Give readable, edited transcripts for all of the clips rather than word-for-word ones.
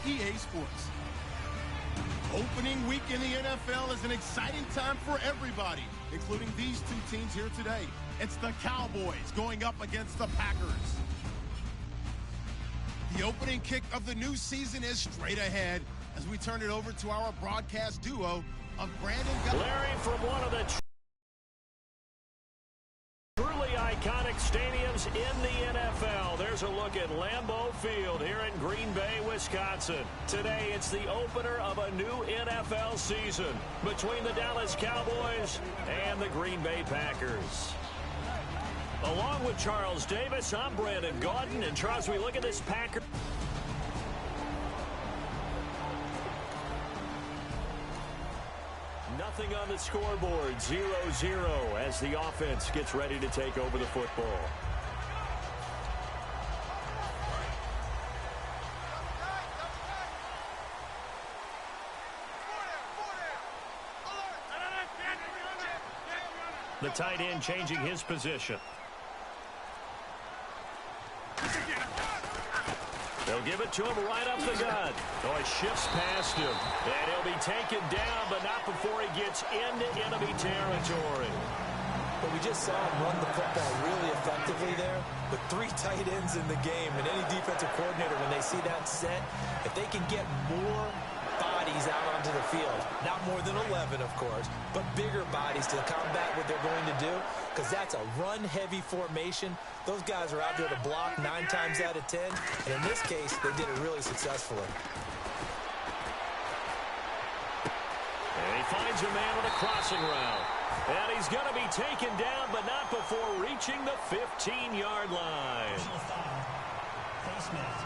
EA Sports. Opening week in the NFL is an exciting time for everybody, including these two teams here today. It's the Cowboys going up against the Packers. The opening kick of the new season is straight ahead as we turn it over to our broadcast duo of Brandon Larry from one of the truly iconic stadiums in the NFL. There's a look at Lambeau Field here in Green Bay, Wisconsin. Today, it's the opener of a new NFL season between the Dallas Cowboys and the Green Bay Packers. Along with Charles Davis, I'm Brandon Gaudin. And Charles, we look at this Packer. Nothing on the scoreboard, 0-0 as the offense gets ready to take over the football. The tight end changing his position. They'll give it to him right up the gut. Oh, he shifts past him. And he'll be taken down, but not before he gets into enemy territory. But we just saw him run the football really effectively there with 3 tight ends in the game. And any defensive coordinator, when they see that set, if they can get more bodies out onto the field, not more than 11, of course, but bigger bodies to combat what they're going to do, because that's a run-heavy formation. Those guys are out there to block 9 times out of 10, and in this case, they did it really successfully. And he finds a man with a crossing route. And he's going to be taken down, but not before reaching the 15-yard line. Face mask.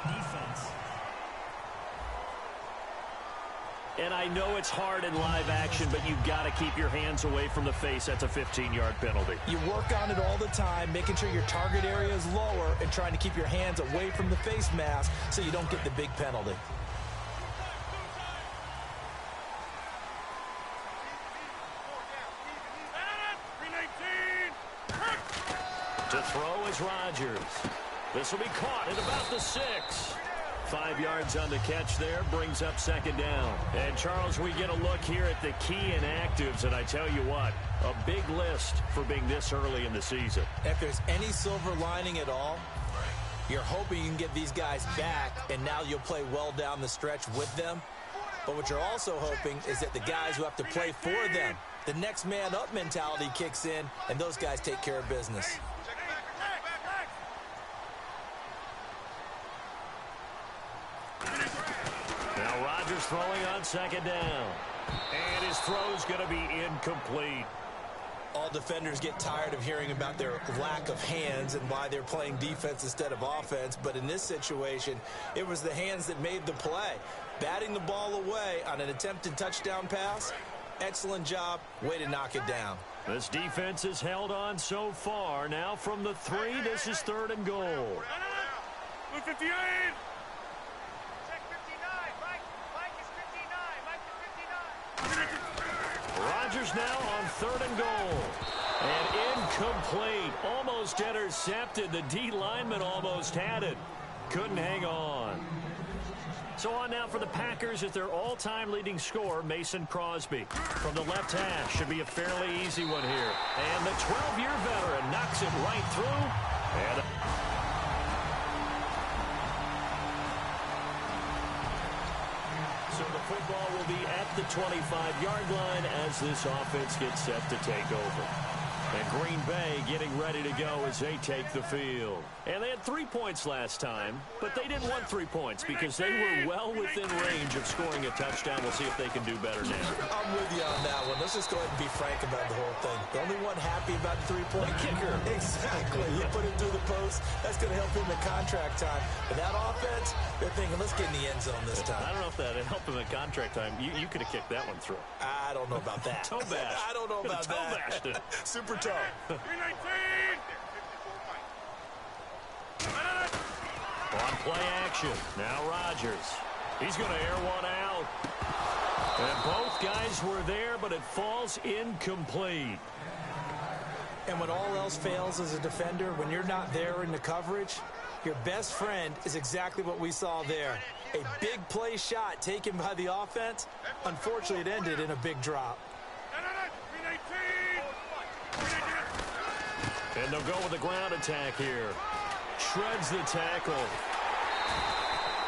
Defense. And I know it's hard in live action, but you've got to keep your hands away from the face. That's a 15-yard penalty. You work on it all the time, making sure your target area is lower and trying to keep your hands away from the face mask so you don't get the big penalty. To throw is Rodgers. This will be caught at about the 6. 5 yards on the catch there, brings up second down. And, Charles, we get a look here at the key inactives, and I tell you what, a big list for being this early in the season. If there's any silver lining at all, you're hoping you can get these guys back, and now you'll play well down the stretch with them. But what you're also hoping is that the guys who have to play for them, the next man up mentality kicks in, and those guys take care of business. Now Rodgers throwing on second down. And his throw's going to be incomplete. All defenders get tired of hearing about their lack of hands and why they're playing defense instead of offense. But in this situation, it was the hands that made the play. Batting the ball away on an attempted touchdown pass, excellent job. Way to knock it down. This defense has held on so far. Now from the 3, this is 3rd and goal. 58. Rodgers now on 3rd and goal. And incomplete. Almost intercepted. The D lineman almost had it. Couldn't hang on. So on now for the Packers is their all-time leading scorer, Mason Crosby. From the left hash, should be a fairly easy one here. And the 12-year veteran knocks it right through. And so the football will be at the 25-yard line as this offense gets set to take over. And Green Bay getting ready to go as they take the field. And they had 3 points last time, but they didn't want 3 points because they were well within range of scoring a touchdown. We'll see if they can do better now. I'm with you on that one. Let's just go ahead and be frank about the whole thing. The only one happy about the 3-point kicker. Exactly. You put it through the post. That's going to help him in contract time. But that offense, they're thinking, let's get in the end zone this time. I don't know if that helped him in contract time. You could have kicked that one through. I don't know about that. Toe bash. I don't know about toe that. Bashed it. Super toe. 319. On play action. Now Rodgers. He's going to air one out. And both guys were there, but it falls incomplete. And when all else fails as a defender, when you're not there in the coverage, your best friend is exactly what we saw there. A big play shot taken by the offense. Unfortunately, it ended in a big drop. And they'll go with the ground attack here. Shreds the tackle.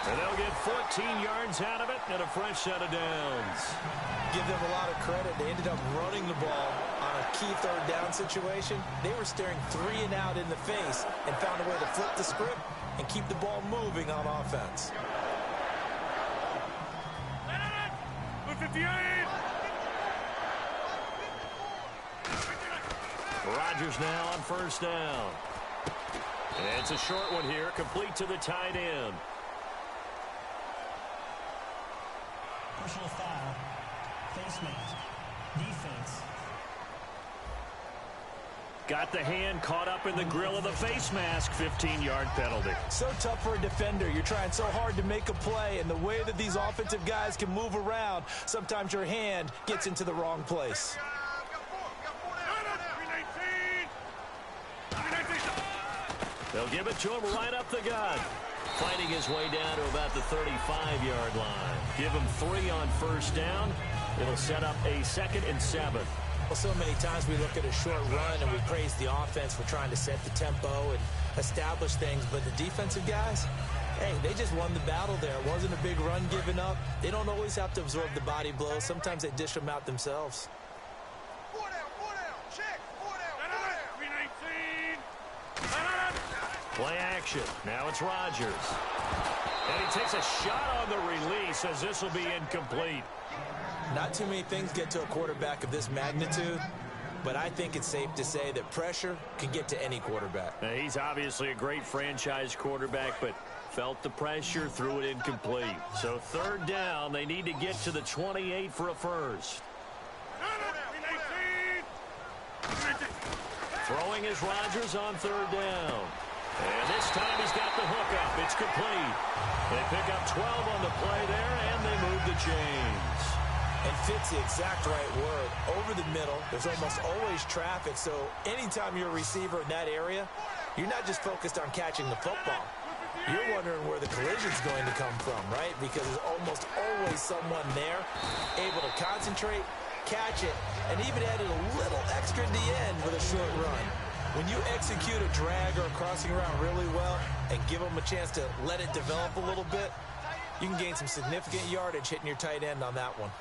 And they'll get 14 yards out of it and a fresh set of downs. Give them a lot of credit. They ended up running the ball on a key third down situation. They were staring 3 and out in the face and found a way to flip the script and keep the ball moving on offense. 58. Rodgers now on first down. And it's a short one here, complete to the tight end. Personal foul. Face mask. Defense. Got the hand caught up in the grill of the face mask. 15-yard penalty. So tough for a defender. You're trying so hard to make a play, and the way that these offensive guys can move around, sometimes your hand gets into the wrong place. They'll give it to him right up the gut. Fighting his way down to about the 35-yard line. Give him 3 on first down. It'll set up a 2nd and 7. Well, so many times we look at a short run and we praise the offense for trying to set the tempo and establish things, but the defensive guys, hey, they just won the battle there. It wasn't a big run given up. They don't always have to absorb the body blows. Sometimes they dish them out themselves. Play action. Now it's Rodgers. And he takes a shot on the release as this will be incomplete. Not too many things get to a quarterback of this magnitude, but I think it's safe to say that pressure can get to any quarterback. Now, he's obviously a great franchise quarterback, but felt the pressure, threw it incomplete. So 3rd down, they need to get to the 28 for a first. Throwing is Rodgers on 3rd down. And this time he's got the hook up. It's complete. They pick up 12 on the play there, and they move the chains. And fits the exact right word. Over the middle, there's almost always traffic, so anytime you're a receiver in that area, you're not just focused on catching the football. You're wondering where the collision's going to come from, right? Because there's almost always someone there able to concentrate, catch it, and even added a little extra at the end with a short run. When you execute a drag or a crossing around really well and give them a chance to let it develop a little bit, you can gain some significant yardage hitting your tight end on that one.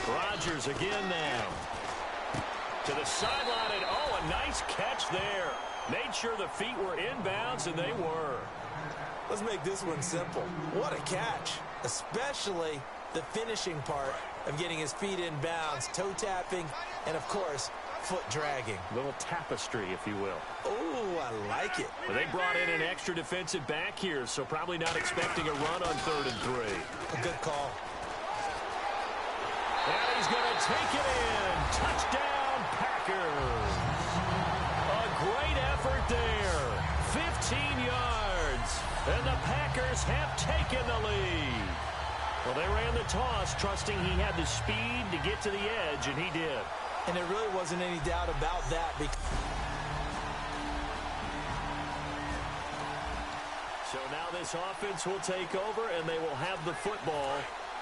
Rodgers again now. To the sideline, and oh, a nice catch there. Made sure the feet were inbounds, and they were. Let's make this one simple. What a catch, especially the finishing part of getting his feet in bounds, toe tapping, and of course, foot dragging. A little tapestry, if you will. Oh, I like it. Well, they brought in an extra defensive back here, so probably not expecting a run on 3rd and 3. A good call. And he's going to take it in. Touchdown, Packers. A great effort there. 15 yards. And the Packers have taken the lead. Well, they ran the toss, trusting he had the speed to get to the edge, and he did. And there really wasn't any doubt about that. So now this offense will take over, and they will have the football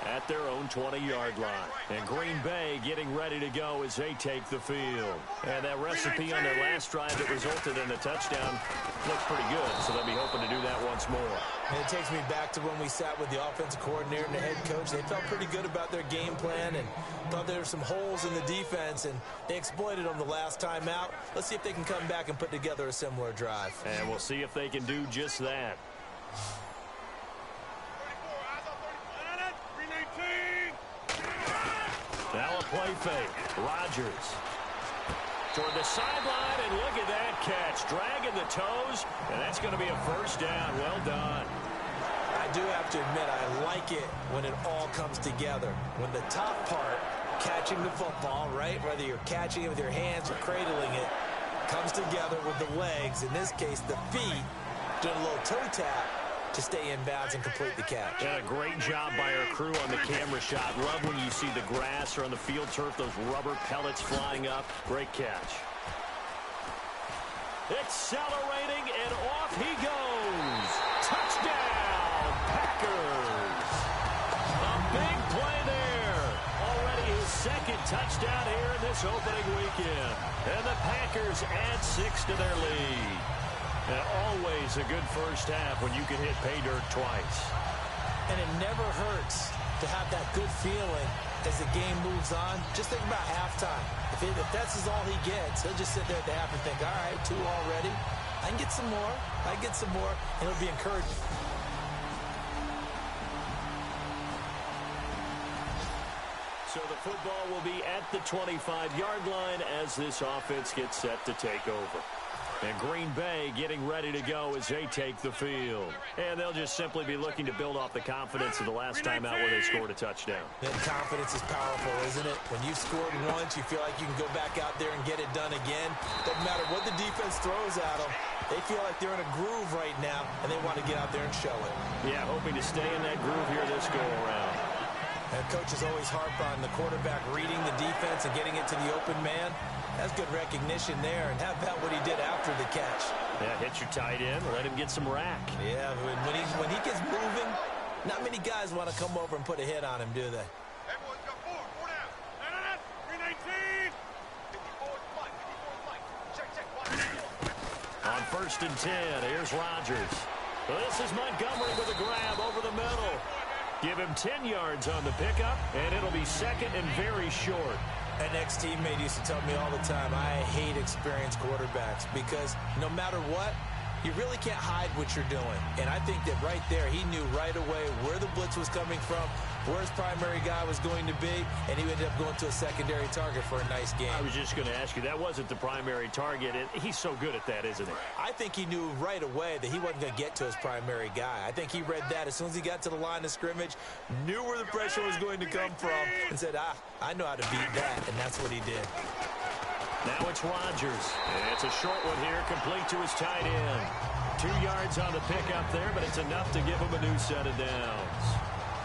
at their own 20-yard line. And Green Bay getting ready to go as they take the field. And that recipe on their last drive that resulted in a touchdown looked pretty good, so they'll be hoping to do that once more. And it takes me back to when we sat with the offensive coordinator and the head coach. They felt pretty good about their game plan and thought there were some holes in the defense, and they exploited them the last time out. Let's see if they can come back and put together a similar drive. And we'll see if they can do just that. Now a play fake. Rodgers toward the sideline, and look at that catch. Dragging the toes, and that's going to be a first down. Well done. I do have to admit, I like it when it all comes together. When the top part, catching the football, right, whether you're catching it with your hands or cradling it, comes together with the legs, in this case the feet, doing a little toe tap to stay in bounds and complete the catch. And a great job by our crew on the camera shot. Love when you see the grass or on the field turf, those rubber pellets flying up. Great catch. Accelerating, and off he goes. this opening weekend. And the Packers add 6 to their lead. And always a good first half when you can hit pay dirt twice. And it never hurts to have that good feeling as the game moves on. Just think about halftime. If that's all he gets, he'll just sit there at the half and think, all right, 2 already. I can get some more. I can get some more. And it'll be encouraging. So the football will be at the 25-yard line as this offense gets set to take over. And Green Bay getting ready to go as they take the field. And they'll just simply be looking to build off the confidence of the last time out where they scored a touchdown. And confidence is powerful, isn't it? When you've scored once, you feel like you can go back out there and get it done again. Doesn't matter what the defense throws at them. They feel like they're in a groove right now, and they want to get out there and show it. Yeah, hoping to stay in that groove here this go-around. And coaches always harp on the quarterback reading the defense and getting it to the open man. That's good recognition there, and how about what he did after the catch? Yeah, hit your tight end, let him get some rack. Yeah, when he gets moving, not many guys want to come over and put a hit on him, do they? Everyone's got 4 down. 319. 54 check. On 1st and 10, here's Rodgers. This is Montgomery with a grab over the middle. Give him 10 yards on the pickup, and it'll be 2nd and very short. An ex-teammate used to tell me all the time, I hate experienced quarterbacks because no matter what, you really can't hide what you're doing. And I think that right there, he knew right away where the blitz was coming from, where his primary guy was going to be, and he ended up going to a secondary target for a nice game. I was just going to ask you, that wasn't the primary target. He's so good at that, isn't he? I think he knew right away that he wasn't going to get to his primary guy. I think he read that as soon as he got to the line of scrimmage, knew where the pressure was going to come from, and said, I know how to beat that, and that's what he did. Now it's Rodgers. And it's a short one here, complete to his tight end. 2 yards on the pickup there, but it's enough to give him a new set of downs.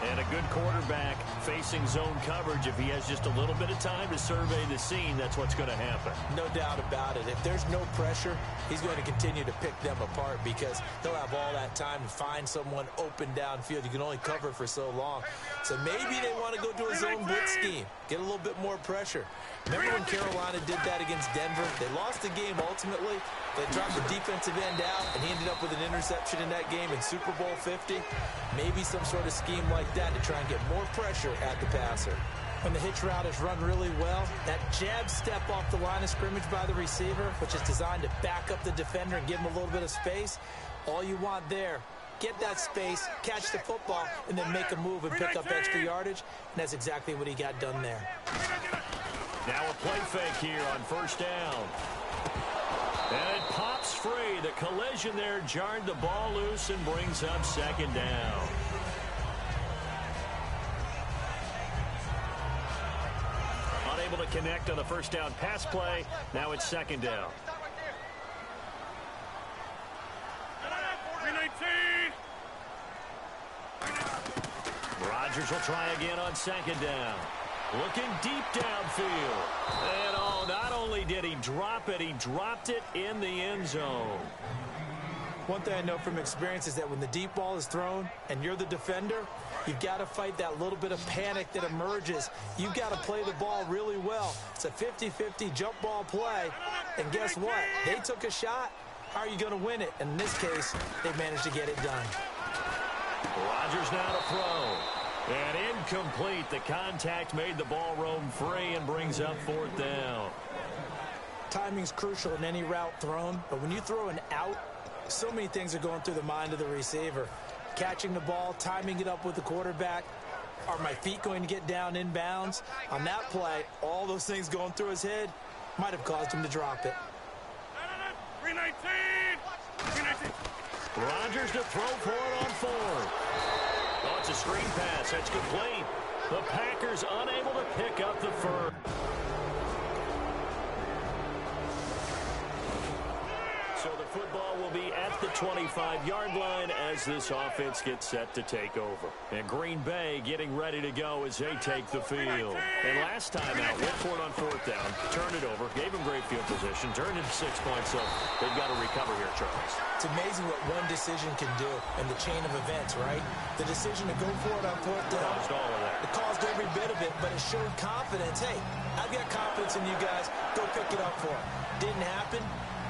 And a good quarterback facing zone coverage, if he has just a little bit of time to survey the scene, that's what's going to happen. No doubt about it. If there's no pressure, he's going to continue to pick them apart because he'll have all that time to find someone open downfield. You can only cover for so long. So maybe they want to go to a zone blitz scheme, get a little bit more pressure. Remember when Carolina did that against Denver? They lost the game ultimately. They dropped the defensive end out, and he ended up with an interception in that game in Super Bowl 50. Maybe some sort of scheme like that to try and get more pressure at the passer. When the hitch route is run really well, that jab step off the line of scrimmage by the receiver, which is designed to back up the defender and give him a little bit of space, all you want there, get that space, catch the football, and then make a move and pick up extra yardage, and that's exactly what he got done there. Now a play fake here on 1st down. And it pops free. The collision there jarred the ball loose and brings up 2nd down. Unable to connect on the 1st down pass play. Now it's 2nd down. 319. Rodgers will try again on 2nd down. Looking deep downfield. And not only did he drop it, he dropped it in the end zone. One thing I know from experience is that when the deep ball is thrown and you're the defender, you've got to fight that little bit of panic that emerges. You've got to play the ball really well. It's a 50-50 jump ball play. And guess what? They took a shot. How are you going to win it? And in this case, they managed to get it done. Rodgers now to throw. And incomplete. The contact made the ball roam free and brings up 4th down. Timing's crucial in any route thrown, but when you throw an out, so many things are going through the mind of the receiver. Catching the ball, timing it up with the quarterback. Are my feet going to get down inbounds? On that play, all those things going through his head might have caused him to drop it. 319. Rodgers to throw for it on 4th. Oh, it's a screen pass. That's complete. The Packers unable to pick up the first. So the football will be at the 25-yard line as as this offense gets set to take over. And Green Bay getting ready to go as they take the field. And last time out, went for it on fourth down, turned it over, gave them great field position, turned into 6 points, so they've got to recover here, Charles. It's amazing what one decision can do in the chain of events, right? The decision to go for it on fourth down. Caused all of that. It caused every bit of it, but it showed confidence. Hey, I've got confidence in you guys. Go pick it up for them. Didn't happen.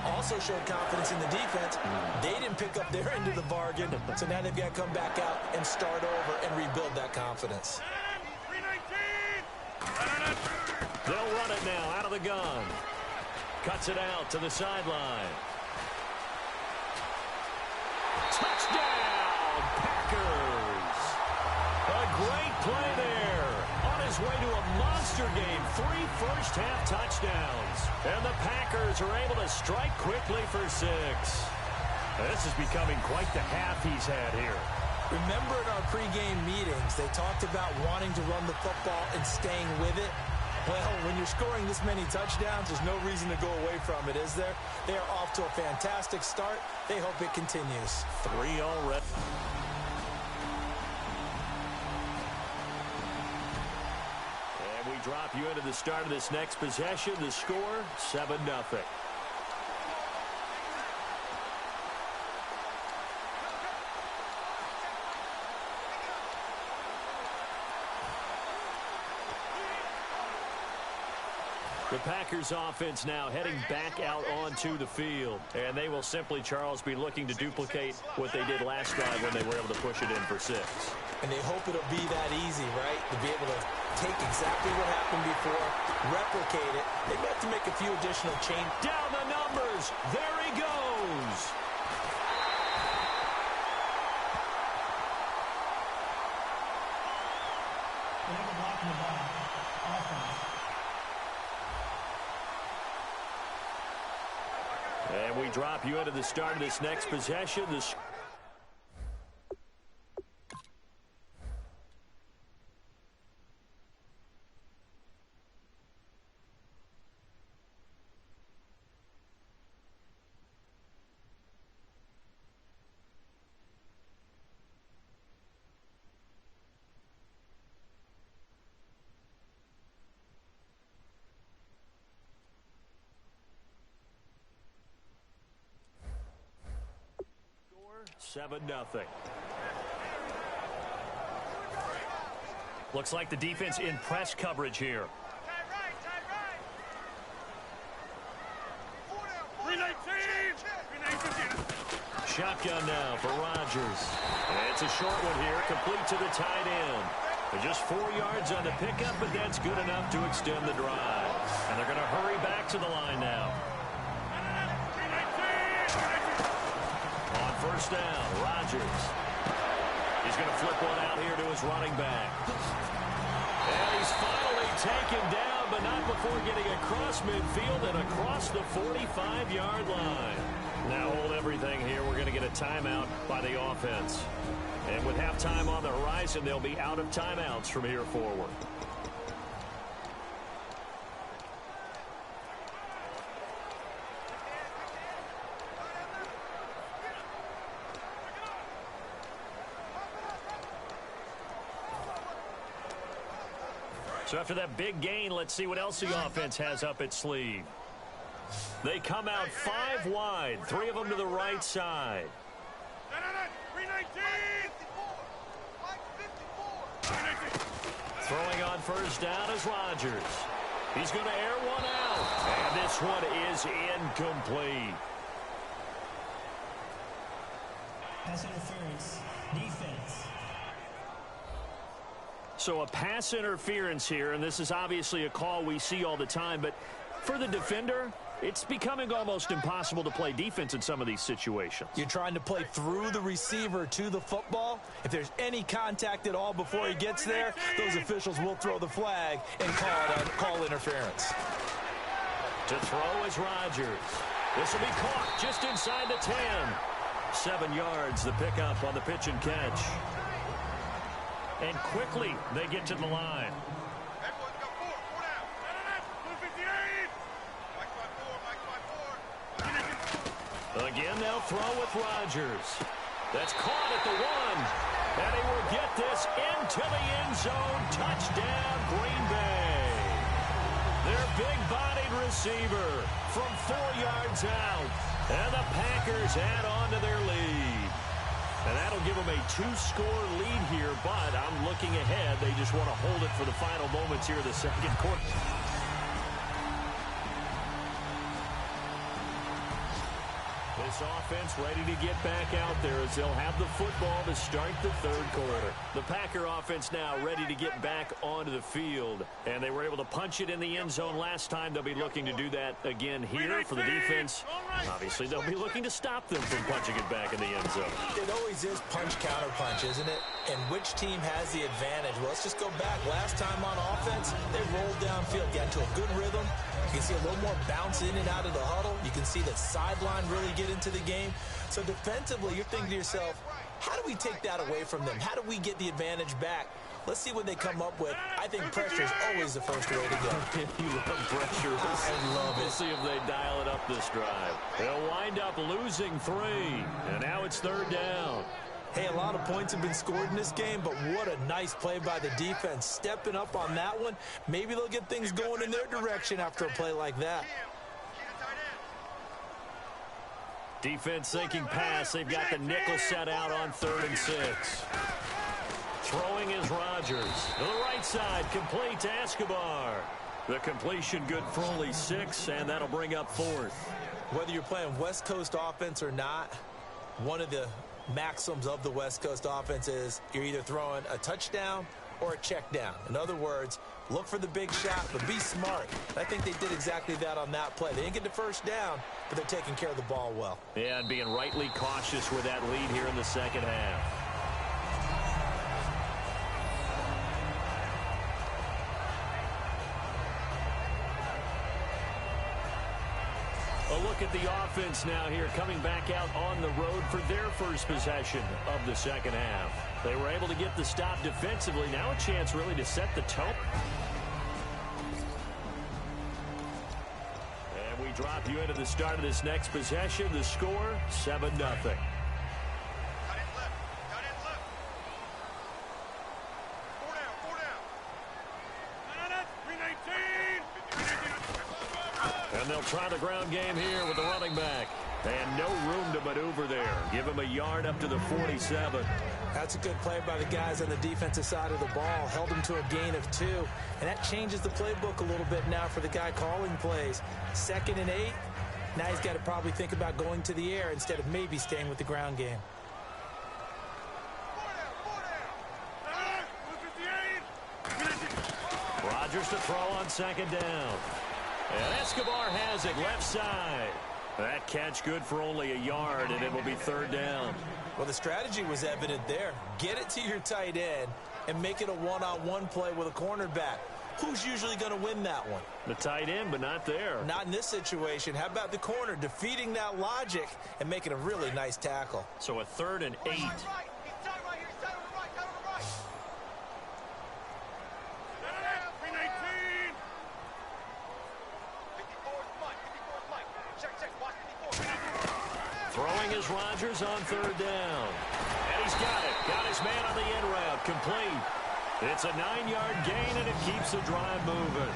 Also showed confidence in the defense. They didn't pick up their end of the bargain, so now they've got to come back out and start over and rebuild that confidence. 319. They'll run it now out of the gun. Cuts it out to the sideline. Touchdown, Packers. A great play there. On his way to a monster game. 3 first-half touchdowns. And the Packers are able to strike quickly for 6. This is becoming quite the half he's had here. Remember in our pregame meetings, they talked about wanting to run the football and staying with it. Well, when you're scoring this many touchdowns, there's no reason to go away from it, is there? They are off to a fantastic start. They hope it continues. 3 already. And we drop you into the start of this next possession. The score, 7-0. The Packers offense now heading back out onto the field. And they will simply, Charles, be looking to duplicate what they did last drive when they were able to push it in for 6. And they hope it'll be that easy, right? To be able to take exactly what happened before, replicate it. They may have to make a few additional changes. Down the numbers. There he goes. Whenever blocking the ball, offense. And we drop you into the start of this next possession. Score 7-0. Looks like the defense in press coverage here. Shotgun now for Rodgers. And it's a short one here, complete to the tight end. They're just 4 yards on the pickup, but that's good enough to extend the drive. And they're going to hurry back to the line now. On first down, Rodgers. He's going to flip one out here to his running back. And he's finally taken down, but not before getting across midfield and across the 45-yard line. Now hold everything here. We're going to get a timeout by the offense. And with halftime on the horizon, they'll be out of timeouts from here forward. So after that big gain, let's see what else the offense has up its sleeve. They come out 5 wide, 3 of them to the right side. Throwing on first down is Rodgers. He's going to air one out. And this one is incomplete. Pass interference. Defense. So a pass interference here, and this is obviously a call we see all the time, but for the defender, it's becoming almost impossible to play defense in some of these situations. You're trying to play through the receiver to the football. If there's any contact at all before he gets there, those officials will throw the flag and call interference. To throw is Rodgers. This will be caught just inside the 10. 7 yards, the pickup on the pitch and catch. And quickly, they get to the line. Again, they'll throw with Rodgers. That's caught at the 1. And he will get this into the end zone. Touchdown, Green Bay. Their big-bodied receiver from 4 yards out. And the Packers add on to their lead. And that'll give them a 2-score lead here, but I'm looking ahead. They just want to hold it for the final moments here of the second quarter. This offense ready to get back out there as they'll have the football to start the third quarter. The Packer offense now ready to get back onto the field. And they were able to punch it in the end zone last time. They'll be looking to do that again here for the defense. Obviously, they'll be looking to stop them from punching it back in the end zone. It always is punch-counter-punch, isn't it? And which team has the advantage? Well, let's just go back. Last time on offense, they rolled downfield, got into a good rhythm. You can see a little more bounce in and out of the huddle. You can see the sideline really get into the game. So defensively, you're thinking to yourself, how do we take that away from them? How do we get the advantage back? Let's see what they come up with. I think pressure is always the first way to go. You love pressure. I love it. We'll see if they dial it up this drive. They'll wind up losing 3. And now it's third down. Hey, a lot of points have been scored in this game, but what a nice play by the defense. Stepping up on that one, maybe they'll get things going in their direction after a play like that. Defense thinking pass. They've got the nickel set out on 3rd and 6. Throwing is Rodgers. To the right side, complete to Escobar. The completion good for only 6, and that'll bring up 4th. Whether you're playing West Coast offense or not, one of the maxims of the West Coast offense is you're either throwing a touchdown or a check down. In other words, look for the big shot, but be smart. I think they did exactly that on that play. They didn't get the first down, but they're taking care of the ball well. Yeah, and being rightly cautious with that lead here in the second half. A look at the offense now here, coming back out on the road for their first possession of the second half. They were able to get the stop defensively. Now a chance really to set the tone. And we drop you into the start of this next possession. The score, 7-0. And they'll try the ground game here with the running back. And no room to maneuver there. Give him a yard up to the 47. That's a good play by the guys on the defensive side of the ball. Held him to a gain of 2. And that changes the playbook a little bit now for the guy calling plays. 2nd and 8. Now he's got to probably think about going to the air instead of maybe staying with the ground game. Rodgers to throw on 2nd down. And Escobar has it left side. That catch good for only a yard, and it will be 3rd down. Well, the strategy was evident there. Get it to your tight end and make it a one-on-one play with a cornerback. Who's usually going to win that one? The tight end, but not there. Not in this situation. How about the corner defeating that logic and making a really nice tackle? So a 3rd and 8. Throwing is Rodgers on 3rd down. And he's got it. Got his man on the end route. Complete. It's a 9-yard gain, and it keeps the drive moving.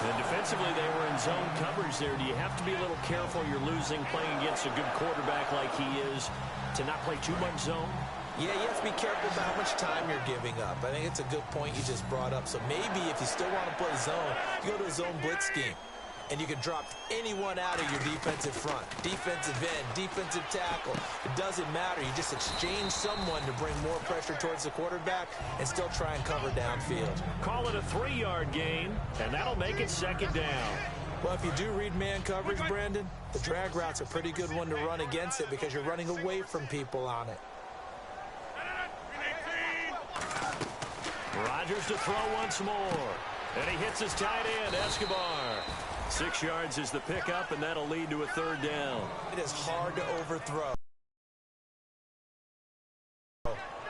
And defensively, they were in zone coverage there. Do you have to be a little careful? You're losing playing against a good quarterback like he is to not play too much zone? Yeah, you have to be careful about how much time you're giving up. I think it's a good point you just brought up. So maybe if you still want to play zone, you go to a zone blitz scheme. And you can drop anyone out of your defensive front. Defensive end, defensive tackle. It doesn't matter. You just exchange someone to bring more pressure towards the quarterback and still try and cover downfield. Call it a 3-yard gain, and that'll make it 2nd down. Well, if you do read man coverage, Brandon, the drag route's a pretty good one to run against it because you're running away from people on it. Rodgers to throw once more. And he hits his tight end, Escobar. 6 yards is the pickup, and that'll lead to a 3rd down. It is hard to overthrow.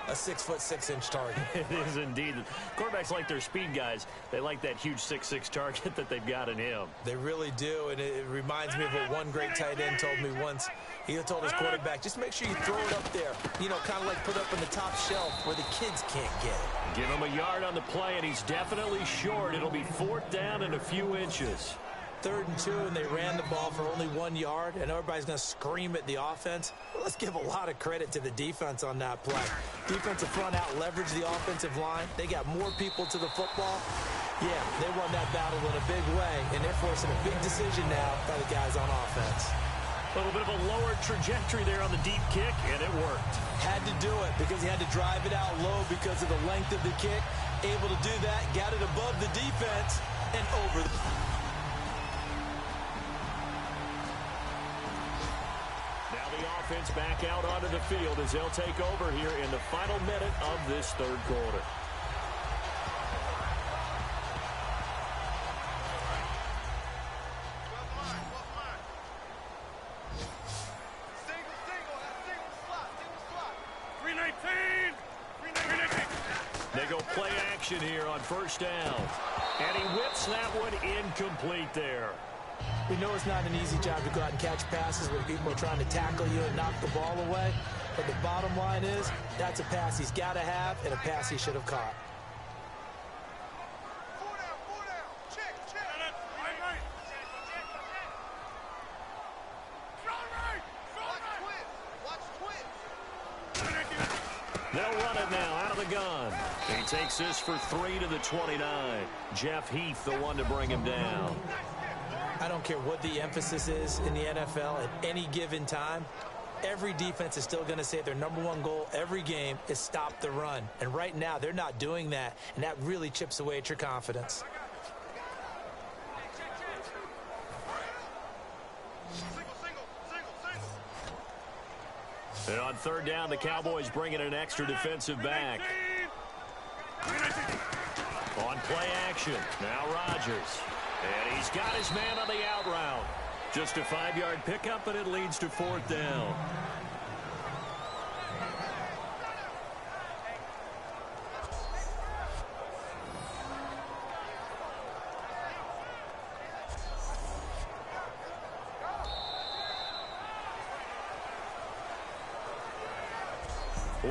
a 6'6" target. It is indeed. Quarterbacks like their speed guys. They like that huge 6'6" target that they've got in him. They really do, and it reminds me of what one great tight end told me once. He told his quarterback, just make sure you throw it up there, you know, kind of like put it up on the top shelf where the kids can't get it. Give him a yard on the play, and he's definitely short. It'll be 4th down and a few inches. 3rd and 2, and they ran the ball for only 1 yard, and everybody's going to scream at the offense. Well, let's give a lot of credit to the defense on that play. Defensive front out leveraged the offensive line. They got more people to the football. Yeah, they won that battle in a big way, and they're forcing a big decision now by the guys on offense. A little bit of a lower trajectory there on the deep kick, and it worked. Had to do it because he had to drive it out low because of the length of the kick. Able to do that, got it above the defense and over the... Now the offense back out onto the field as they'll take over here in the final minute of this 3rd quarter. They go play action here on 1st down. And he whips that one incomplete there. We know it's not an easy job to go out and catch passes where people are trying to tackle you and knock the ball away. But the bottom line is, that's a pass he's got to have and a pass he should have caught. They'll run it now out of the gun. He takes this for 3 to the 29. Jeff Heath, the one to bring him down. I don't care what the emphasis is in the NFL at any given time. Every defense is still going to say their #1 goal every game is stop the run. And right now, they're not doing that, and that really chips away at your confidence. And on 3rd down, the Cowboys bring in an extra defensive back. On play action, now Rodgers. And he's got his man on the out route. Just a 5-yard pickup, and it leads to 4th down.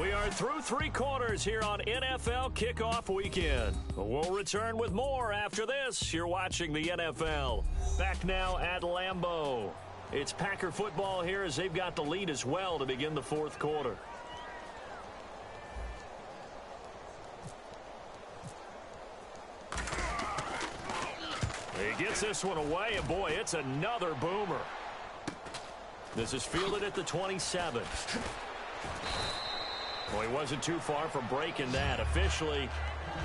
We are through 3 quarters here on NFL Kickoff Weekend. We'll return with more after this. You're watching the NFL. Back now at Lambeau. It's Packer football here as they've got the lead as well to begin the 4th quarter. He gets this one away, and boy, it's another boomer. This is fielded at the 27. Well, he wasn't too far from breaking that. Officially,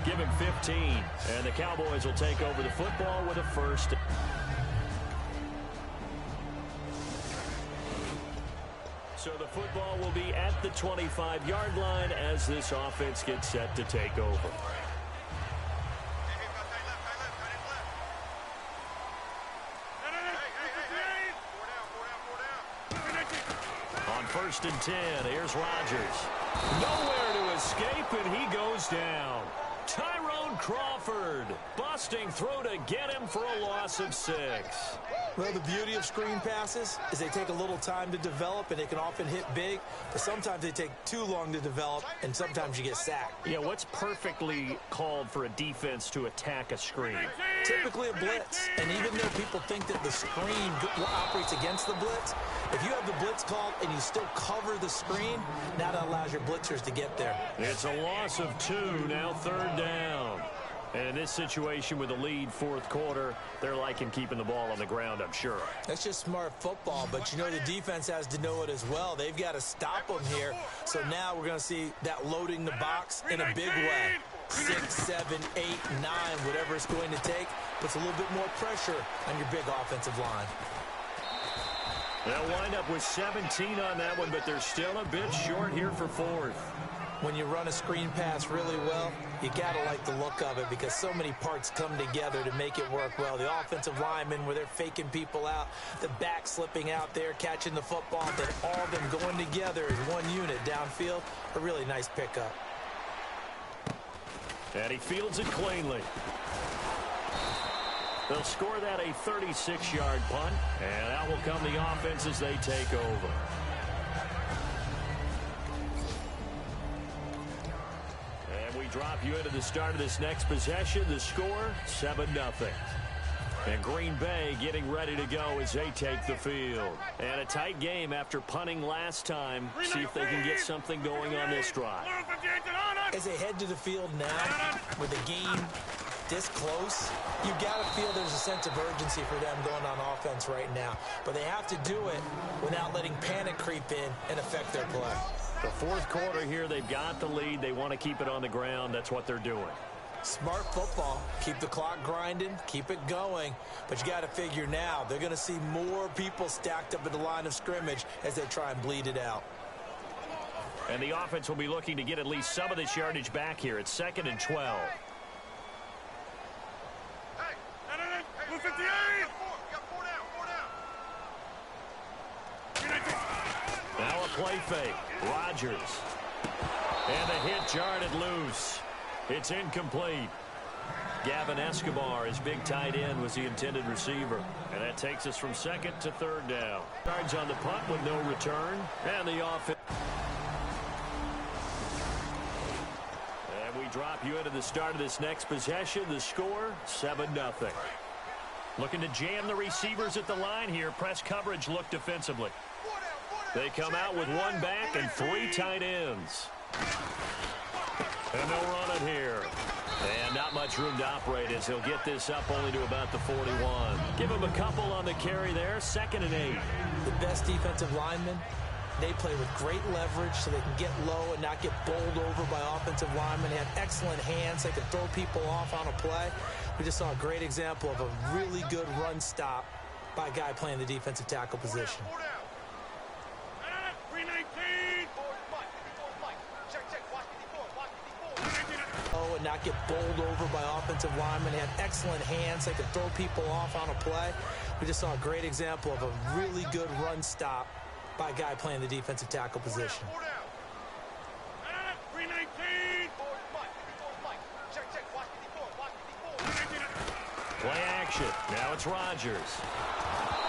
give him 15. And the Cowboys will take over the football with a 1st. So the football will be at the 25-yard line as this offense gets set to take over. On 1st and 10, here's Rodgers. Nowhere to escape, and he goes down. Tyrone Crawford busting through to get him for a loss of 6. Well, the beauty of screen passes is they take a little time to develop, and they can often hit big, but sometimes they take too long to develop, and sometimes you get sacked. Yeah, what's perfectly called for a defense to attack a screen? Typically a blitz, and even though people think that the screen operates against the blitz, if you have the blitz called and you still cover the screen, now that allows your blitzers to get there. It's a loss of 2, now 3rd down. And in this situation with the lead 4th quarter, they're liking keeping the ball on the ground, I'm sure. That's just smart football, but you know the defense has to know it as well. They've got to stop them here. So now we're going to see that loading the box in a big way. 6, 7, 8, 9, whatever it's going to take, puts a little bit more pressure on your big offensive line. They'll wind up with 17 on that one, but they're still a bit short here for 4th. When you run a screen pass really well, you got to like the look of it because so many parts come together to make it work well. The offensive linemen, where they're faking people out, the back slipping out there, catching the football, then all of them going together as one unit downfield. A really nice pickup. And he fields it cleanly. They'll score that a 36-yard punt, and out will come the offense as they take over. And we drop you into the start of this next possession. The score, 7-0. And Green Bay getting ready to go as they take the field. And a tight game after punting last time. See if they can get something going on this drive. As they head to the field now, with the game this close, you got to feel there's a sense of urgency for them going on offense right now. But they have to do it without letting panic creep in and affect their play. The fourth quarter here, they've got the lead. They want to keep it on the ground. That's what they're doing. Smart football. Keep the clock grinding. Keep it going. But you got to figure now, they're going to see more people stacked up at the line of scrimmage as they try and bleed it out. And the offense will be looking to get at least some of this yardage back here. It's 2nd and 12. Move 58! Now a play fake. Rodgers. And the hit jarred it loose. It's incomplete. Gavin Escobar, his big tight end, was the intended receiver. And that takes us from 2nd to 3rd down. Yards on the punt with no return. And the offense. And we drop you into the start of this next possession. The score, 7-0. Looking to jam the receivers at the line here. Press coverage look defensively. They come out with one back and 3 tight ends. And they'll run it here. And not much room to operate as he'll get this up only to about the 41. Give him a couple on the carry there. 2nd and 8. The best defensive linemen, they play with great leverage so they can get low and not get bowled over by offensive linemen. They have excellent hands. They can throw people off on a play. We just saw a great example of a really good run stop by a guy playing the defensive tackle position. And not get bowled over by offensive linemen. They have excellent hands. They can throw people off on a play. We just saw a great example of a really good run stop by a guy playing the defensive tackle position. Play action. Now it's Rodgers.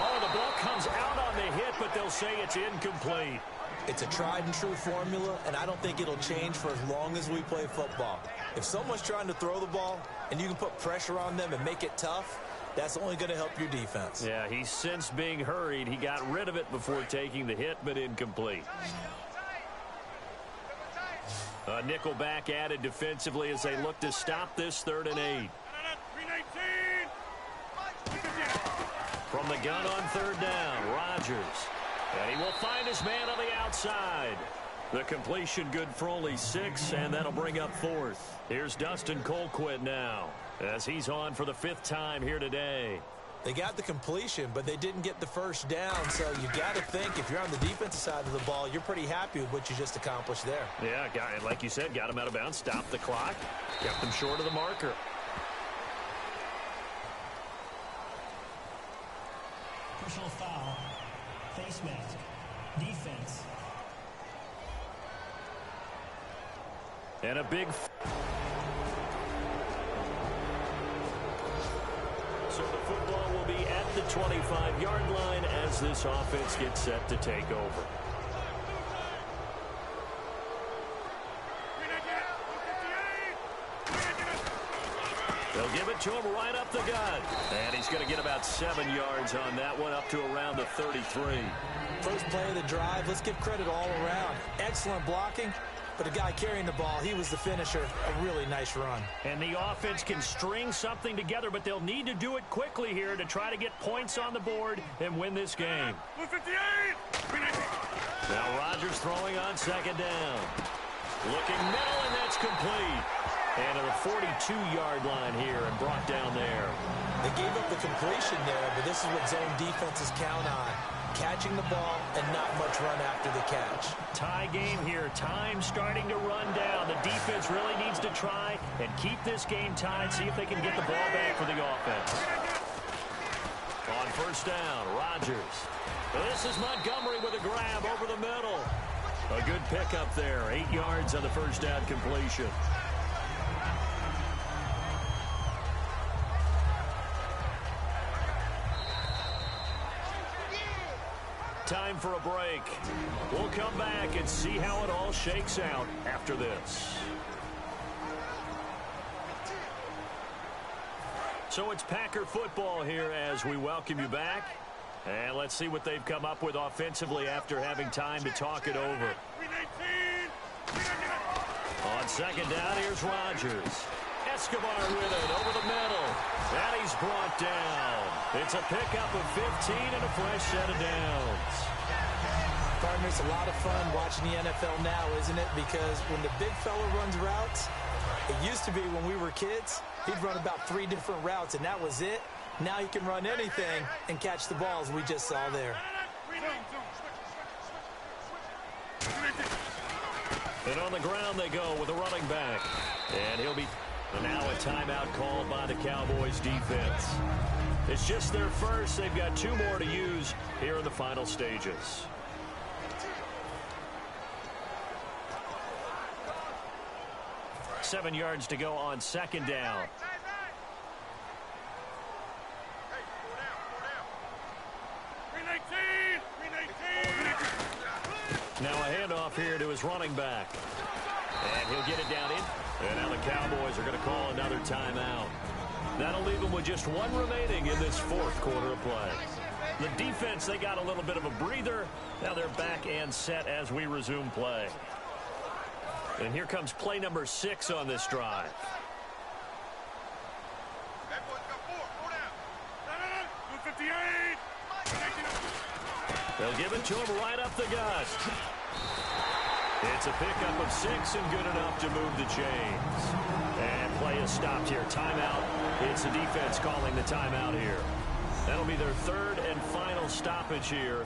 Oh, the ball comes out on the hit, but they'll say it's incomplete. It's a tried and true formula, and I don't think it'll change for as long as we play football. If someone's trying to throw the ball and you can put pressure on them and make it tough, that's only going to help your defense. Yeah, he's since being hurried. He got rid of it before taking the hit, but incomplete. A nickel back added defensively as they look to stop this 3rd and 8. From the gun on 3rd down, Rodgers. And he will find his man on the outside. The completion good for only 6, and that'll bring up 4th. Here's Dustin Colquitt now, as he's on for the 5th time here today. They got the completion, but they didn't get the first down, so you got to think if you're on the defensive side of the ball, you're pretty happy with what you just accomplished there. Yeah, like you said, got him out of bounds, stopped the clock, kept him short of the marker. Personal foul. Face mask. Defense. And a big... So the football will be at the 25-yard line as this offense gets set to take over. They'll give it to him right up the gut. And he's going to get about 7 yards on that one, up to around the 33. First play of the drive, let's give credit all around. Excellent blocking, but the guy carrying the ball, he was the finisher. A really nice run. And the offense can string something together, but they'll need to do it quickly here to try to get points on the board and win this game. Now Rodgers throwing on 2nd down. Looking middle, and that's complete. And to the 42-yard line here and brought down there. They gave up the completion there, but this is what zone defenses count on. catching the ball and not much run after the catch. Tie game here. Time starting to run down. The defense really needs to try and keep this game tied, see if they can get the ball back for the offense. On first down, Rodgers. This is Montgomery with a grab over the middle. A good pickup there. 8 yards on the first down completion. Time for a break. We'll come back and see how it all shakes out after this. So it's Packer football here as we welcome you back. And let's see what they've come up with offensively after having time to talk it over. On second down, here's Rodgers. Escobar with it over the middle. And he's brought down. It's a pickup of 15 and a fresh set of downs. Partner, it's a lot of fun watching the NFL now, isn't it? Because when the big fella runs routes, it used to be when we were kids, he'd run about 3 different routes, and that was it. Now he can run anything and catch the balls we just saw there. And on the ground they go with a running back. And he'll be now a timeout called by the Cowboys defense. It's just their first. They've got 2 more to use here in the final stages. Seven yards to go on second down. Now a handoff here to his running back. And he'll get it down in. And now the Cowboys are going to call another timeout. That'll leave them with just 1 remaining in this 4th quarter of play. The defense, they got a little bit of a breather. Now they're back and set as we resume play. And here comes play number 6 on this drive. They'll give it to him right up the gut. It's a pickup of 6 and good enough to move the chains. And play is stopped here. Timeout. It's the defense calling the timeout here. That'll be their 3rd and final stoppage here.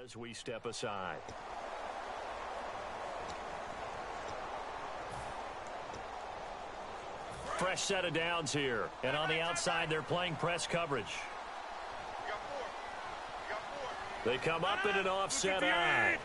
As we step aside. Fresh set of downs here. And on the outside, they're playing press coverage. They come up in an offset eye.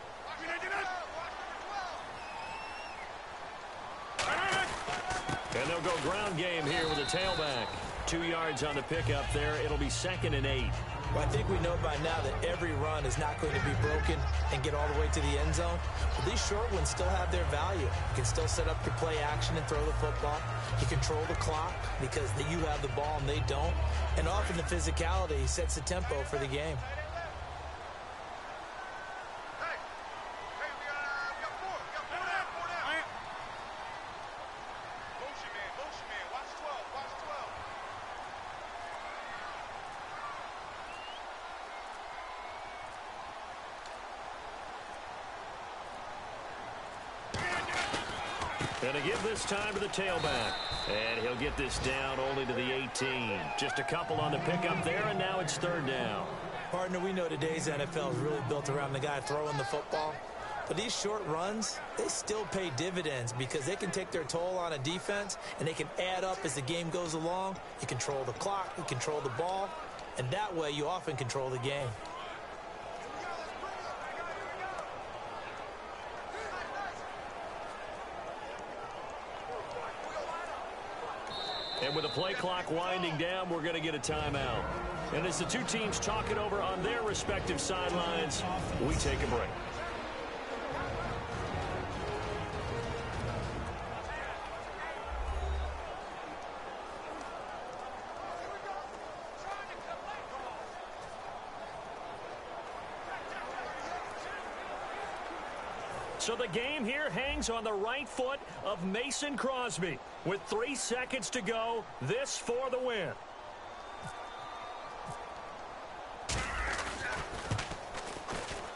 And they'll go ground game here with a tailback. 2 yards on the pickup there. It'll be 2nd and 8. Well, I think we know by now that every run is not going to be broken and get all the way to the end zone. But these short ones still have their value. You can still set up your play action and throw the football. You control the clock because you have the ball and they don't. And often the physicality sets the tempo for the game. Going to give this time to the tailback. And he'll get this down only to the 18. Just a couple on the pickup there, and now it's 3rd down. Partner, we know today's NFL is really built around the guy throwing the football. But these short runs, they still pay dividends because they can take their toll on a defense, and they can add up as the game goes along. You control the clock, you control the ball, and that way you often control the game. And with the play clock winding down, we're going to get a timeout. And as the 2 teams talk it over on their respective sidelines, we take a break. So the game here hangs on the right foot of Mason Crosby. With 3 seconds to go, this for the win.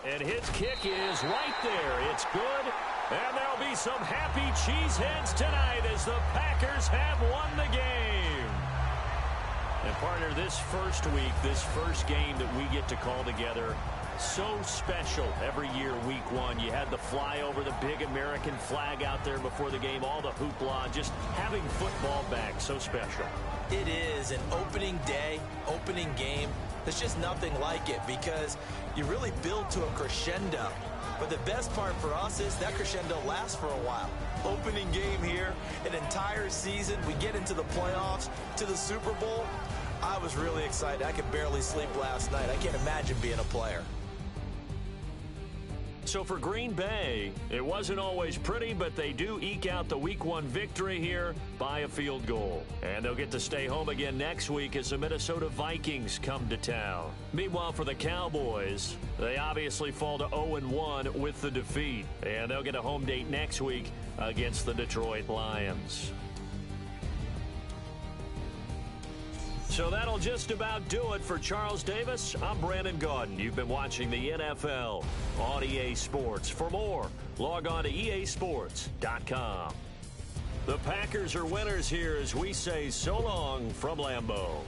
And his kick is right there. It's good. And there'll be some happy cheeseheads tonight as the Packers have won the game. And partner, this first week, this first game that we get to call together, so special every year, week one. You had the flyover, the big American flag out there before the game, all the hoopla, just having football back, so special. It is an opening day, opening game. There's just nothing like it because you really build to a crescendo. But the best part for us is that crescendo lasts for a while. Opening game here, an entire season. We get into the playoffs, to the Super Bowl. I was really excited. I could barely sleep last night. I can't imagine being a player. So for Green Bay, it wasn't always pretty, but they do eke out the Week 1 victory here by a field goal. And they'll get to stay home again next week as the Minnesota Vikings come to town. Meanwhile, for the Cowboys, they obviously fall to 0-1 with the defeat. And they'll get a home date next week against the Detroit Lions. So that'll just about do it for Charles Davis. I'm Brandon Gaudin. You've been watching the NFL on EA Sports. For more, log on to easports.com. The Packers are winners here as we say so long from Lambeau.